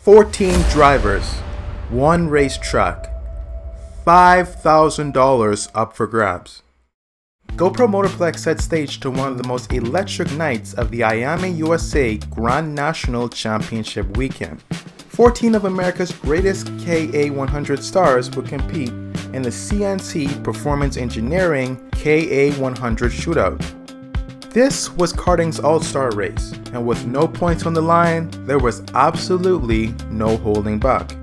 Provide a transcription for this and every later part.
14 drivers, 1 racetrack, $5,000 up for grabs. GoPro Motorplex set stage to one of the most electric nights of the IAME USA Grand National Championship weekend. 14 of America's greatest KA100 stars would compete in the CNC Performance Engineering KA100 Shootout. This was karting's all-star race, and with no points on the line, there was absolutely no holding back.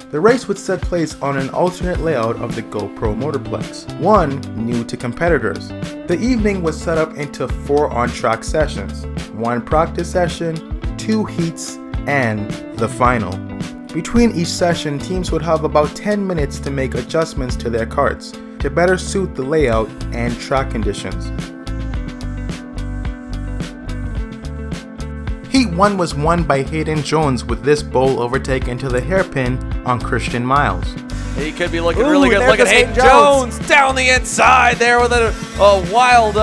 The race would set place on an alternate layout of the GoPro Motorplex, one new to competitors. The evening was set up into 4 on-track sessions, 1 practice session, 2 heats, and the final. Between each session, teams would have about 10 minutes to make adjustments to their karts to better suit the layout and track conditions. Heat 1 was won by Hayden Jones with this bowl overtake into the hairpin on Christian Miles. He could be looking really good. Look at Hayden Jones down the inside there with a wild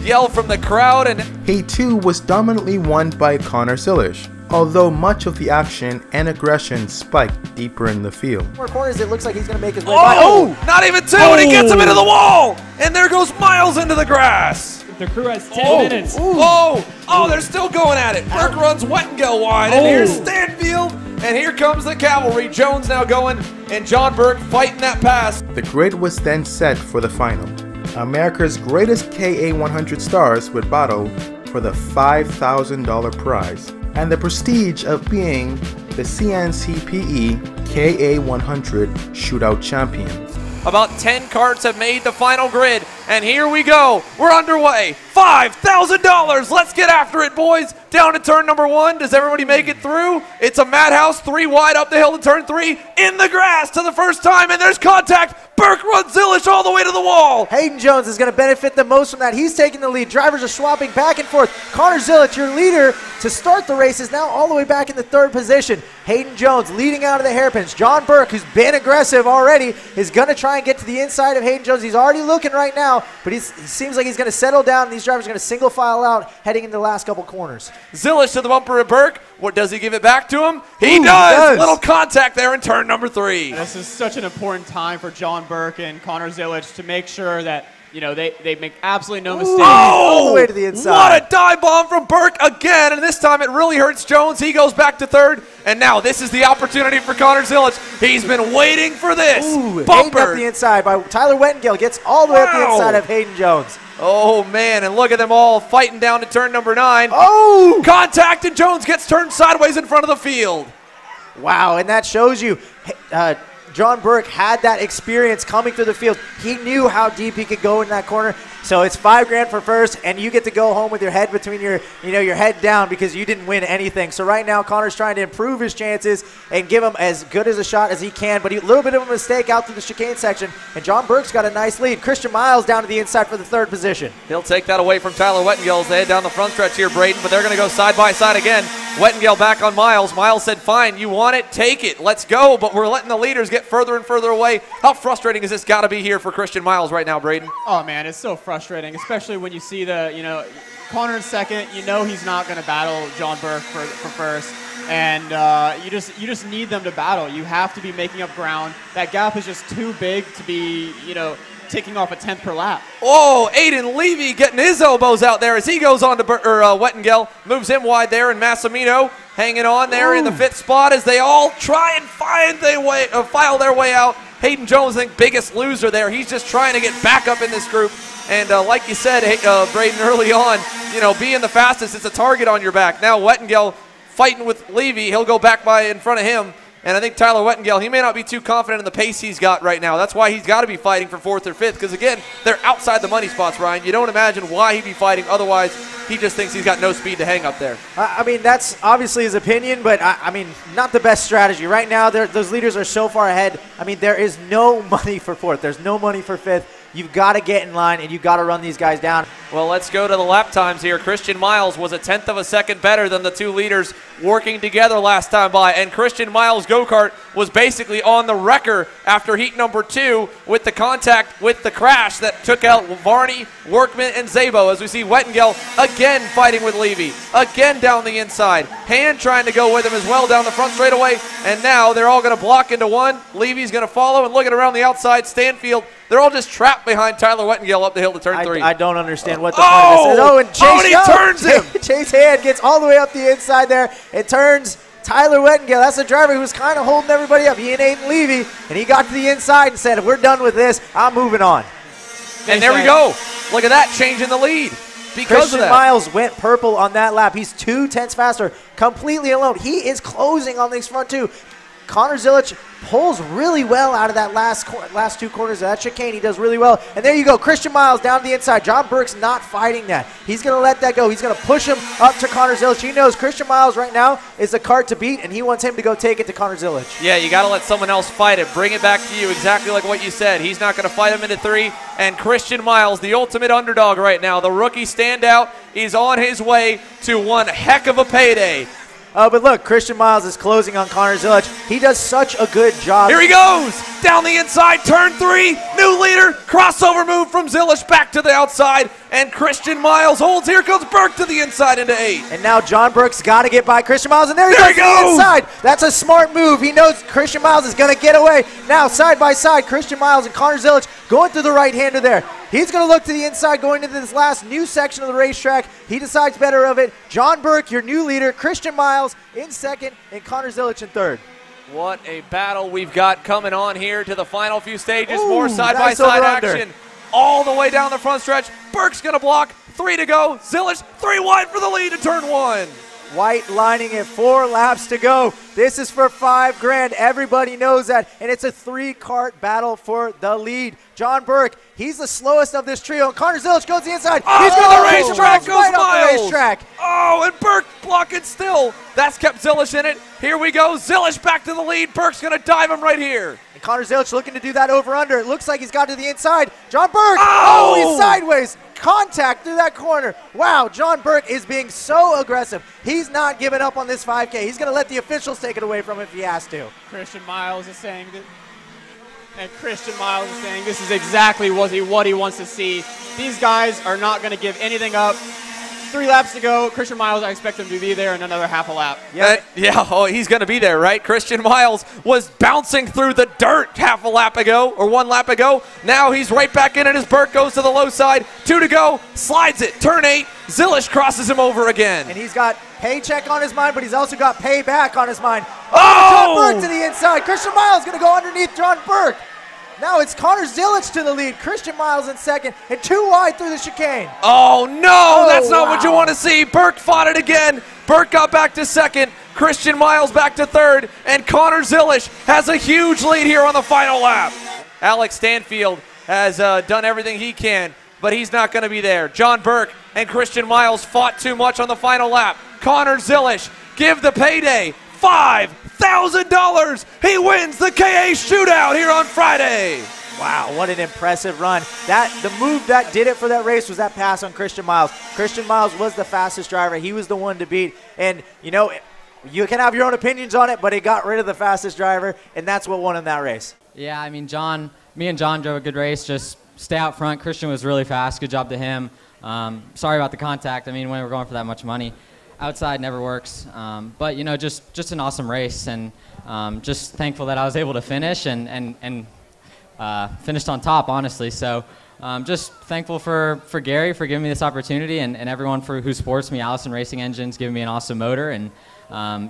yell from the crowd. And Heat 2 was dominantly won by Connor Zilish, although much of the action and aggression spiked deeper in the field. More corners, it looks like he's going to make his way by. Oh, not even 2, and he gets him into the wall. And there goes Miles into the grass. The crew has 10 minutes. Oh, they're still going at it. Burke runs Wettengel wide, and here's Stanfield, and here comes the cavalry. Jones now going, and John Burke fighting that pass. The grid was then set for the final. America's greatest KA100 stars would battle for the $5,000 prize and the prestige of being the CNCPE KA100 Shootout champion. About 10 karts have made the final grid, and here we go. We're underway. $5,000. Let's get after it, boys. Down to turn number 1. Does everybody make it through? It's a madhouse. 3 wide up the hill to turn 3. In the grass to the first time, and there's contact. Burke runs Zilish all the way to the wall. Hayden Jones is going to benefit the most from that. He's taking the lead. Drivers are swapping back and forth. Connor Zilish, your leader to start the race, is now all the way back in the 3rd position. Hayden Jones leading out of the hairpins. John Burke, who's been aggressive already, is going to try and get to the inside of Hayden Jones. He's already looking right now, but he seems like he's going to settle down, and these drivers are going to single file out heading into the last couple corners. Zilish to the bumper of Burke. What does he give it back to him? He does. Little contact there in turn number 3. This is such an important time for John Burke and Connor Zilish to make sure that they make absolutely no mistakes. All the way to the inside. What a dive bomb from Burke again, and this time it really hurts Jones. He goes back to 3rd, and now this is the opportunity for Connor Zilish. He's been waiting for this. Bumper up the inside by Tyler Wettengel, gets all the way up the inside of Hayden Jones. Oh, man, and look at them all fighting down to turn number 9. Oh! Contact, and Jones gets turned sideways in front of the field. Wow, and that shows you John Burke had that experience coming through the field. He knew how deep he could go in that corner. So it's $5 grand for first, and you get to go home with your head between your head down because you didn't win anything. So right now, Connor's trying to improve his chances and give him as good as a shot as he can, but a little bit of a mistake out through the chicane section, and John Burke's got a nice lead. Christian Miles down to the inside for the 3rd position. He'll take that away from Tyler Wettengel as they head down the front stretch here, Braden, but they're going to go side by side again. Wettengel back on Miles. Miles said, fine, you want it, take it, let's go, but we're letting the leaders get further and further away. How frustrating has this got to be here for Christian Miles right now, Braden? Oh, man, it's so frustrating, especially when you see Connor in 2nd. He's not going to battle John Burke for first, and you just need them to battle. You have to be making up ground. That gap is just too big to be, taking off a 10th per lap. Oh, Aiden Levy getting his elbows out there as he goes on to Wettengel, moves him wide there, and Massimino hanging on there in the 5th spot as they all try and file their way out. Hayden Jones, I think, biggest loser there. He's just trying to get back up in this group. And like you said, Braden, early on, being the fastest, it's a target on your back. Now Wettengel fighting with Levy. He'll go back by in front of him. And I think Tyler Wettengel, he may not be too confident in the pace he's got right now. That's why he's got to be fighting for 4th or 5th because, again, they're outside the money spots, Ryan. You don't imagine why he'd be fighting. Otherwise, he just thinks he's got no speed to hang up there. I mean, that's obviously his opinion, but, I mean, not the best strategy. Right now, those leaders are so far ahead. I mean, there is no money for 4th. There's no money for 5th. You've got to get in line, and you've got to run these guys down. Well, let's go to the lap times here. Christian Miles was 1/10 of a second better than the two leaders working together last time by. And Christian Miles' go-kart was basically on the wrecker after heat number 2 with the contact with the crash that took out Varney, Workman, and Szabo. As we see Wettengel again fighting with Levy, again down the inside. Hand trying to go with him as well down the front straightaway. And now they're all going to block into one. Levy's going to follow, and looking around the outside, Stanfield, they're all just trapped behind Tyler Wettengel up the hill to turn 3. I don't understand what the point of this is. Oh, and Chase he turns him. Chase Hand gets all the way up the inside there. It turns Tyler Wettengel. That's the driver who was kind of holding everybody up. He and Aiden Levy, and he got to the inside and said, we're done with this. I'm moving on. And there we go. Look at that, changing the lead. Because Christian of that. Miles went purple on that lap. He's 2/10 faster, completely alone. He is closing on these front two. Connor Zilich pulls really well out of that last two corners of that chicane. He does really well. And there you go, Christian Miles down the inside. John Burke's not fighting that. He's going to let that go. He's going to push him up to Connor Zilich. He knows Christian Miles right now is the Kart to beat, and he wants him to go take it to Connor Zilich. Yeah, you got to let someone else fight it. Bring it back to you, exactly like what you said. He's not going to fight him into 3. And Christian Miles, the ultimate underdog right now, the rookie standout, is on his way to one heck of a payday. But look, Christian Miles is closing on Connor Zilich. He does such a good job. Here he goes! Down the inside, turn 3, new leader, crossover move from Zilich back to the outside, and Christian Miles holds. Here comes Burke to the inside into 8. And now John Burke's got to get by Christian Miles, and there he goes to the inside. That's a smart move. He knows Christian Miles is going to get away. Now, side by side, Christian Miles and Connor Zilich going through the right-hander there. He's going to look to the inside going into this last new section of the racetrack. He decides better of it. John Burke, your new leader. Christian Miles in second, and Connor Zilich in third. What a battle we've got coming on here to the final few stages. Ooh, more side-by-side action all the way down the front stretch. Burke's going to block. 3 to go. Zilich 3 wide for the lead in turn 1. White lining it, 4 laps to go. This is for $5,000. Everybody knows that, and it's a 3-kart battle for the lead. John Burke, he's the slowest of this trio. And Connor Zilich goes to the inside. He's going the racetrack, goes right off the Miles. racetrack. Oh, and Burke blocking still. That's kept Zilich in it. Here we go. Zilich back to the lead. Burke's going to dive him right here. And Connor Zilich looking to do that over-under. It looks like he's got to the inside. John Burke, oh, he's sideways. Contact through that corner. Wow, John Burke is being so aggressive. He's not giving up on this 5K. He's going to let the officials take it away from him if he has to. Christian Miles is saying that. And Christian Miles is saying this is exactly what he wants to see. These guys are not going to give anything up. 3 laps to go. Christian Miles, I expect him to be there in another half a lap. He's going to be there, right? Christian Miles was bouncing through the dirt half a lap ago, or 1 lap ago. Now he's right back in it as Burke goes to the low side. 2 to go, slides it, turn 8. Zilich crosses him over again. And he's got paycheck on his mind, but he's also got payback on his mind. Oh! John Burke to the inside. Christian Miles going to go underneath John Burke. Now it's Connor Zilich to the lead. Christian Miles in second, and 2 wide through the chicane. Oh, no, that's not what you want to see. Burke fought it again. Burke got back to second. Christian Miles back to third, and Connor Zilich has a huge lead here on the final lap. Alex Stanfield has done everything he can, but he's not going to be there. John Burke and Christian Miles fought too much on the final lap. Connor Zilich, give the payday. $5,000. He wins the KA Shootout here on Friday. Wow, what an impressive run. The move that did it for that race was that pass on Christian Miles. Christian Miles was the fastest driver. He was the one to beat. And, you know, you can have your own opinions on it, but it got rid of the fastest driver, and that's what won him that race. Yeah, I mean, me and John drove a good race. Just stay out front. Christian was really fast. Good job to him. Sorry about the contact. I mean, when we're going for that much money, outside never works. But, you know, just an awesome race, and just thankful that I was able to finish and finished on top, honestly. So just thankful for Gary for giving me this opportunity, and everyone who supports me. Allison Racing Engine's giving me an awesome motor, and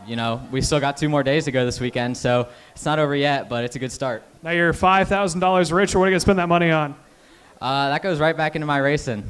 you know, we still got 2 more days to go this weekend, so it's not over yet, but it's a good start. Now you're $5,000 richer. What are you going to spend that money on? That goes right back into my racing.